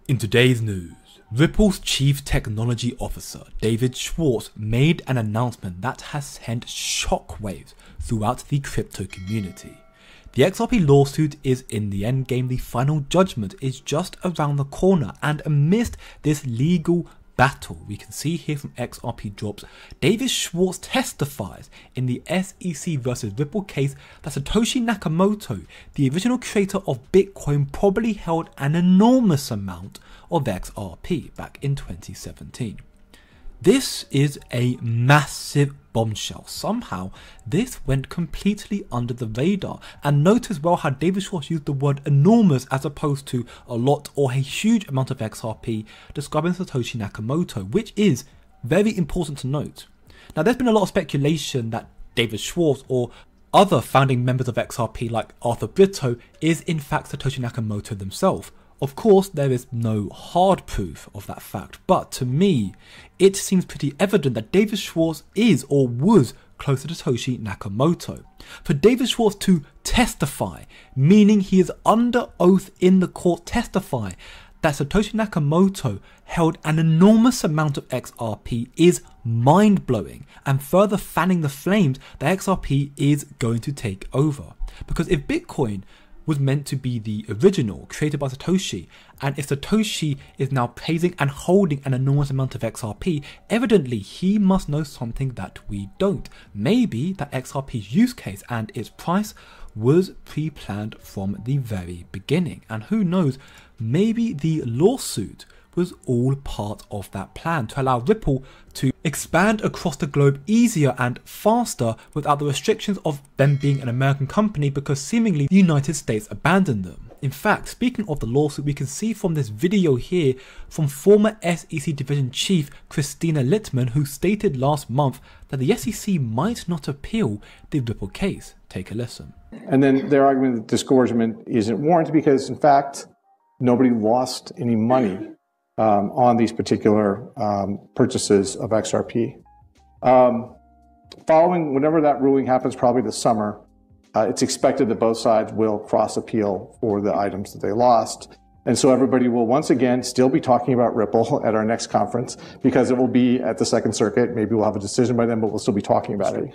In today's news, Ripple's Chief Technology Officer, David Schwartz, made an announcement that has sent shockwaves throughout the crypto community. The XRP lawsuit is in the endgame, the final judgment is just around the corner, and amidst this legal battle, we can see here from XRP Drops, David Schwartz testifies in the SEC versus Ripple case that Satoshi Nakamoto, the original creator of Bitcoin, probably held an enormous amount of XRP back in 2017. This is a massive bombshell. Somehow, this went completely under the radar. And note as well how David Schwartz used the word enormous as opposed to a lot or a huge amount of XRP, describing Satoshi Nakamoto, which is very important to note. Now, there's been a lot of speculation that David Schwartz or other founding members of XRP like Arthur Britto is in fact Satoshi Nakamoto themselves. Of course, there is no hard proof of that fact, but to me, it seems pretty evident that David Schwartz is or was close to Satoshi Nakamoto. For David Schwartz to testify, meaning he is under oath in the court testify that Satoshi Nakamoto held an enormous amount of XRP is mind-blowing and further fanning the flames that XRP is going to take over. Because if Bitcoin was meant to be the original created by Satoshi, and if Satoshi is now praising and holding an enormous amount of XRP, evidently he must know something that we don't. Maybe that XRP's use case and its price was pre-planned from the very beginning, and who knows, maybe the lawsuit was all part of that plan to allow Ripple to expand across the globe easier and faster without the restrictions of them being an American company, because seemingly the United States abandoned them. In fact, speaking of the lawsuit, we can see from this video here from former SEC Division Chief Christina Littman, who stated last month that the SEC might not appeal the Ripple case. Take a listen. And then their argument that disgorgement isn't warranted because, in fact, nobody lost any money on these particular purchases of XRP. Following, whenever that ruling happens, probably this summer, it's expected that both sides will cross appeal for the items that they lost. And so everybody will once again still be talking about Ripple at our next conference because it will be at the Second Circuit. Maybe we'll have a decision by then, but we'll still be talking about it.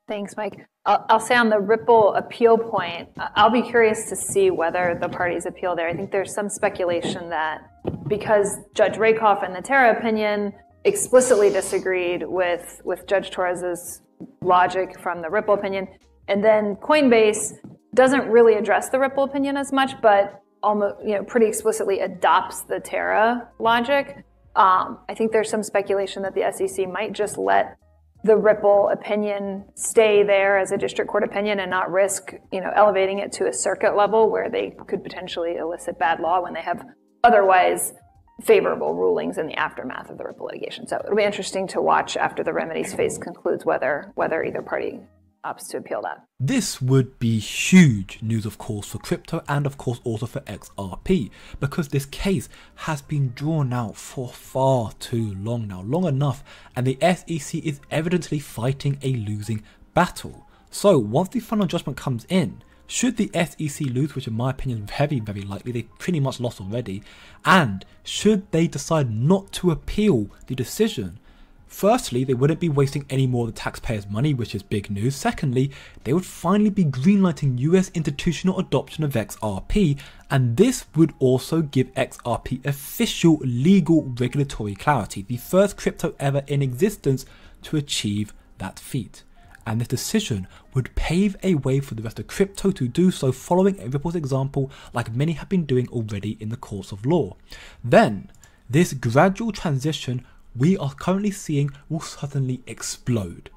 Thanks, Mike. I'll say on the Ripple appeal point, I'll be curious to see whether the parties appeal there. I think there's some speculation that because Judge Rakoff in the Terra opinion explicitly disagreed with Judge Torres's logic from the Ripple opinion, and then Coinbase doesn't really address the Ripple opinion as much, but almost, pretty explicitly adopts the Terra logic. I think there's some speculation that the SEC might just let the Ripple opinion stay there as a district court opinion and not risk, elevating it to a circuit level where they could potentially elicit bad law when they have otherwise favorable rulings in the aftermath of the Ripple litigation. So it'll be interesting to watch after the remedies phase concludes whether either party opts to appeal that. This would be huge news, of course, for crypto and of course also for XRP, because this case has been drawn out for far too long now, long enough, and the SEC is evidently fighting a losing battle. So once the final judgment comes in, should the SEC lose, which in my opinion is very, very likely, they pretty much lost already, and should they decide not to appeal the decision, firstly, they wouldn't be wasting any more of the taxpayers' money, which is big news. Secondly, they would finally be greenlighting US institutional adoption of XRP, and this would also give XRP official legal regulatory clarity, the first crypto ever in existence to achieve that feat. And this decision would pave a way for the rest of crypto to do so, following Ripple's example like many have been doing already in the courts of law. Then, this gradual transition we are currently seeing will suddenly explode,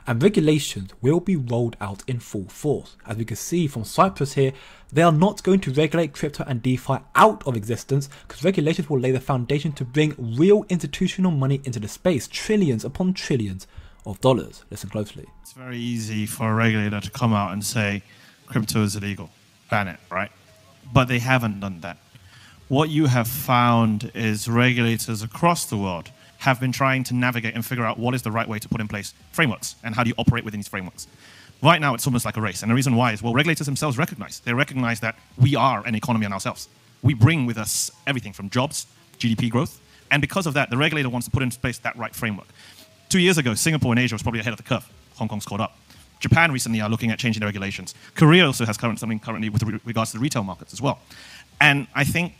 and regulations will be rolled out in full force. As we can see from Cyprus here, they are not going to regulate crypto and DeFi out of existence because regulations will lay the foundation to bring real institutional money into the space, trillions upon trillions of dollars. Listen closely. It's very easy for a regulator to come out and say crypto is illegal, ban it, right? But they haven't done that. What you have found is regulators across the world have been trying to navigate and figure out what is the right way to put in place frameworks and how do you operate within these frameworks. Right now, it's almost like a race. And the reason why is, well, regulators themselves recognize. They recognize that we are an economy in ourselves. we bring with us everything from jobs, GDP growth, and because of that, the regulator wants to put in place that right framework. 2 years ago, Singapore and Asia was probably ahead of the curve. Hong Kong's caught up. Japan recently are looking at changing their regulations. Korea also has something currently with regards to the retail markets as well. And I think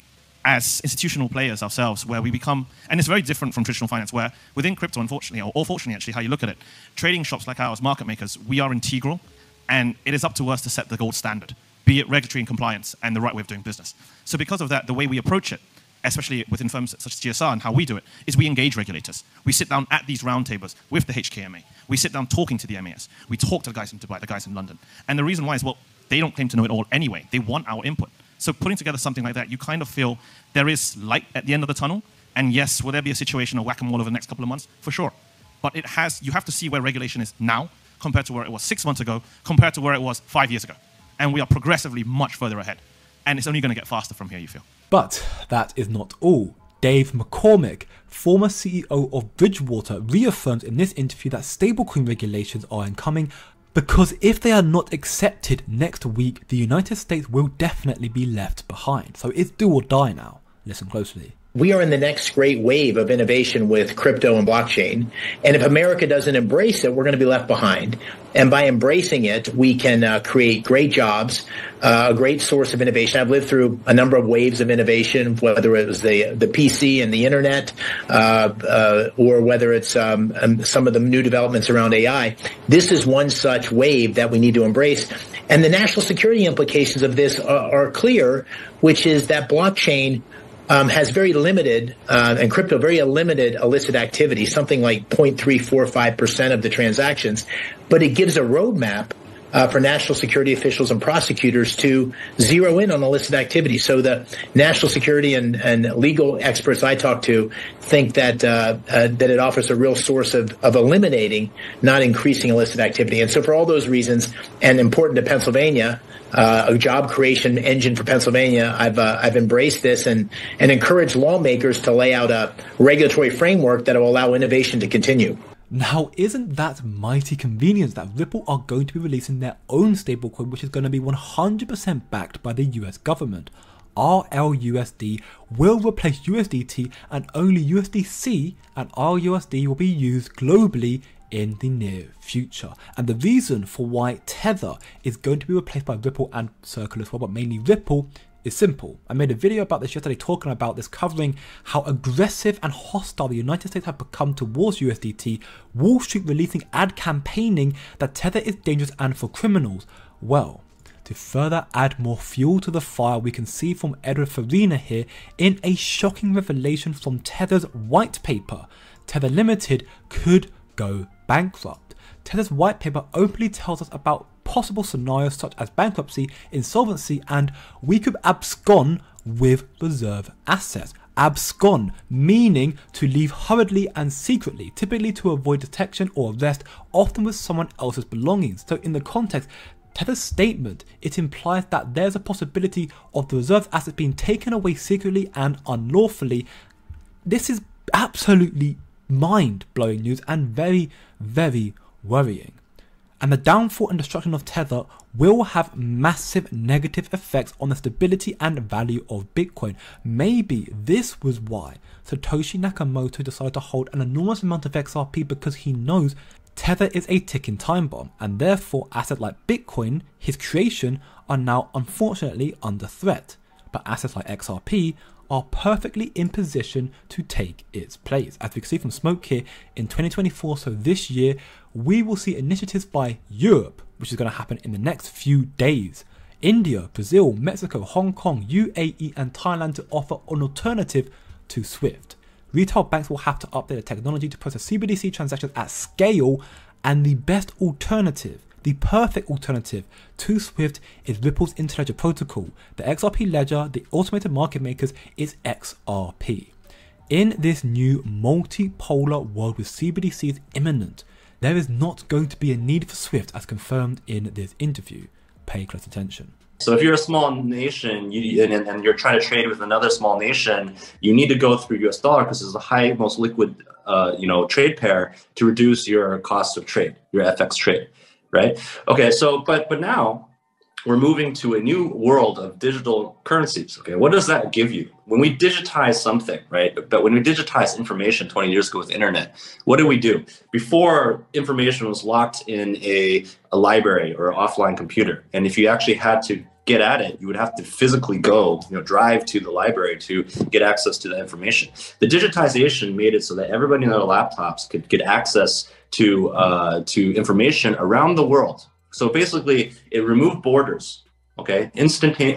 as institutional players ourselves, where we become, and it's very different from traditional finance, where within crypto, unfortunately, or fortunately, actually, how you look at it, trading shops like ours, market makers, we are integral, and it is up to us to set the gold standard, be it regulatory and compliance and the right way of doing business. So because of that, the way we approach it, especially within firms such as GSR and how we do it, is we engage regulators. We sit down at these roundtables with the HKMA. We sit down talking to the MAS. We talk to the guys in Dubai, the guys in London. And the reason why is, well, they don't claim to know it all anyway. They want our input. So putting together something like that, you kind of feel there is light at the end of the tunnel. And yes, will there be a situation of whack-a-mole over the next couple of months? For sure. But you have to see where regulation is now compared to where it was 6 months ago, compared to where it was 5 years ago. And we are progressively much further ahead. And it's only going to get faster from here, you feel. But that is not all. Dave McCormick, former CEO of Bridgewater, reaffirms in this interview that stablecoin regulations are incoming, because if they are not accepted next week, the United States will definitely be left behind. So it's do or die now. Listen closely. We are in the next great wave of innovation with crypto and blockchain. And if America doesn't embrace it, we're going to be left behind. And by embracing it, we can create great jobs, a great source of innovation. I've lived through a number of waves of innovation, whether it was the PC and the internet, or whether it's some of the new developments around AI. This is one such wave that we need to embrace. And the national security implications of this are clear, which is that blockchain has very limited, and crypto, very limited illicit activity, something like 0.345% of the transactions. But it gives a roadmap for national security officials and prosecutors to zero in on illicit activity. So the national security and legal experts I talk to think that that it offers a real source of eliminating, not increasing illicit activity. And so for all those reasons, and important to Pennsylvania, a job creation engine for Pennsylvania, I've embraced this and encouraged lawmakers to lay out a regulatory framework that will allow innovation to continue. Now, isn't that mighty convenient that Ripple are going to be releasing their own stablecoin, which is going to be 100% backed by the US government? RLUSD will replace USDT, and only USDC and RUSD will be used globally in the near future. And the reason for why Tether is going to be replaced by Ripple and Circle as well, but mainly Ripple, is simple. I made a video about this yesterday talking about this, covering how aggressive and hostile the United States have become towards USDT, Wall Street releasing ad campaigning that Tether is dangerous and for criminals. Well, to further add more fuel to the fire, we can see from Edward Farina here in a shocking revelation from Tether's white paper. Tether Limited could go bankrupt. Tether's white paper openly tells us about possible scenarios such as bankruptcy, insolvency, and we could abscond with reserve assets. Abscond meaning to leave hurriedly and secretly, typically to avoid detection or arrest, often with someone else's belongings. So in the context, Tether's statement, it implies that there's a possibility of the reserve assets being taken away secretly and unlawfully. This is absolutely mind-blowing news and very, very worrying. And the downfall and destruction of Tether will have massive negative effects on the stability and value of Bitcoin. Maybe this was why Satoshi Nakamoto decided to hold an enormous amount of XRP, because he knows Tether is a ticking time bomb, and therefore assets like Bitcoin, his creation, are now unfortunately under threat. But assets like XRP are perfectly in position to take its place. As we can see from Smoke here, in 2024, so this year, we will see initiatives by Europe, which is going to happen in the next few days, India, Brazil, Mexico, Hong Kong, UAE and Thailand to offer an alternative to SWIFT. Retail banks will have to update the technology to process CBDC transactions at scale, and the best alternative, the perfect alternative to SWIFT, is Ripple's Interledger protocol. The XRP ledger, the automated market makers, is XRP. In this new multipolar world with CBDCs imminent, there is not going to be a need for SWIFT as confirmed in this interview. Pay close attention. So if you're a small nation and you're trying to trade with another small nation, you need to go through US dollar because it's the high, most liquid trade pair to reduce your cost of trade, your FX trade, right? Okay, so but now we're moving to a new world of digital currencies. Okay, what does that give you? When we digitize something, right? But when we digitize information 20 years ago with the internet, what did we do? Before, information was locked in a library or an offline computer. And if you actually had to get at it, you would have to physically go, drive to the library to get access to the information. The digitization made it so that everybody in their laptops could get access to information around the world. So basically, it removed borders, okay,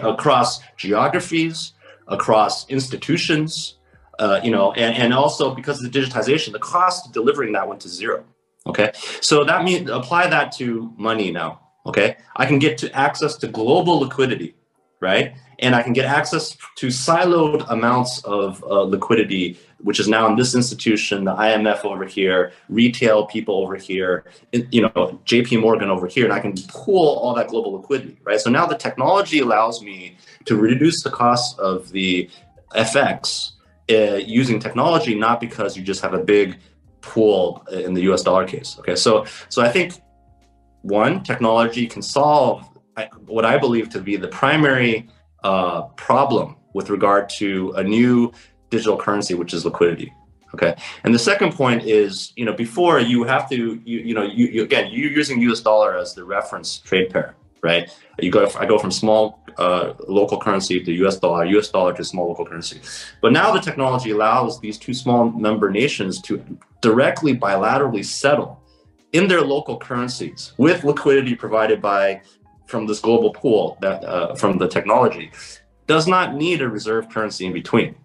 across geographies, across institutions, and also because of the digitization, the cost of delivering that went to zero, okay? So that means apply that to money now, okay? I can get to access to global liquidity, right? And I can get access to siloed amounts of liquidity, which is now in this institution, the IMF over here, retail people over here, JP Morgan over here, and I can pool all that global liquidity, right? So now the technology allows me to reduce the cost of the FX using technology, not because you just have a big pool in the US dollar case, okay? So I think, one, technology can solve what I believe to be the primary problem with regard to a new digital currency, which is liquidity. Okay, and the second point is, before you have to, you're using US dollar as the reference trade pair, right? I go from small local currency to US dollar to small local currency. But now the technology allows these two small member nations to directly bilaterally settle in their local currencies with liquidity provided from this global pool that from the technology. Does not need a reserve currency in between.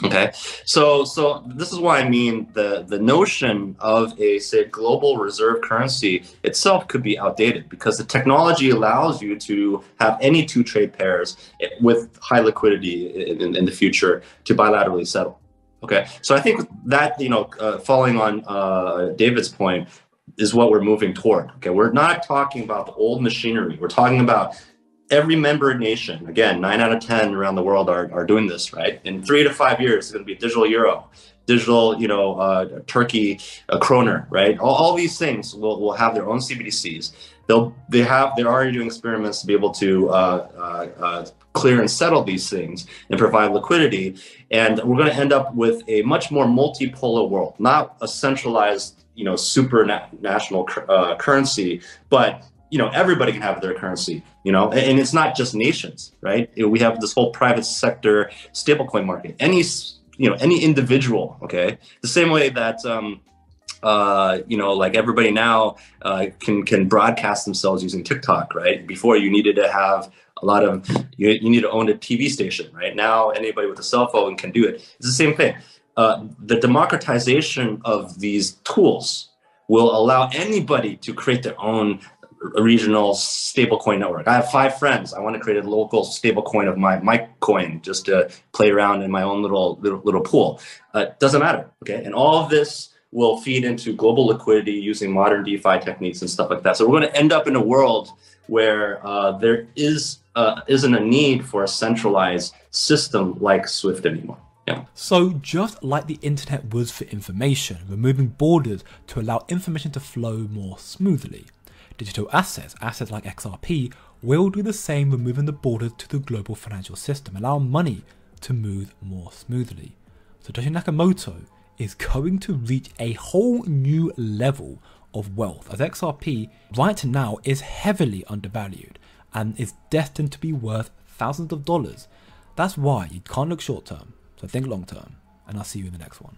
Okay, so this is why I mean the notion of a, say, global reserve currency itself could be outdated, because the technology allows you to have any two trade pairs with high liquidity in the future to bilaterally settle. Okay, so I think that, following on David's point, is what we're moving toward. Okay, we're not talking about the old machinery. We're talking about every member nation. Again, 9 out of 10 around the world are doing this, right? In 3 to 5 years, it's going to be a digital euro, digital, Turkey kroner, right? All these things will have their own CBDCs. They're already doing experiments to be able to clear and settle these things and provide liquidity. And we're going to end up with a much more multipolar world, not a centralized, super national currency, but everybody can have their currency, and it's not just nations, right? We have this whole private sector stablecoin market. Any individual, okay, the same way that like everybody now can broadcast themselves using TikTok, right? Before you needed to have you need to own a TV station, right? Now anybody with a cell phone can do it. It's the same thing. The democratization of these tools will allow anybody to create their own regional stablecoin network. I have 5 friends. I want to create a local stablecoin of my coin just to play around in my own little pool. Doesn't matter, okay? And all of this will feed into global liquidity using modern DeFi techniques and stuff like that. So we're going to end up in a world where there isn't a need for a centralized system like SWIFT anymore. Yeah. So just like the internet was for information, removing borders to allow information to flow more smoothly, digital assets like XRP, will do the same, removing the borders to the global financial system, allow money to move more smoothly. Satoshi Nakamoto is going to reach a whole new level of wealth, as XRP right now is heavily undervalued and is destined to be worth thousands of dollars. That's why you can't look short term, so think long term, and I'll see you in the next one.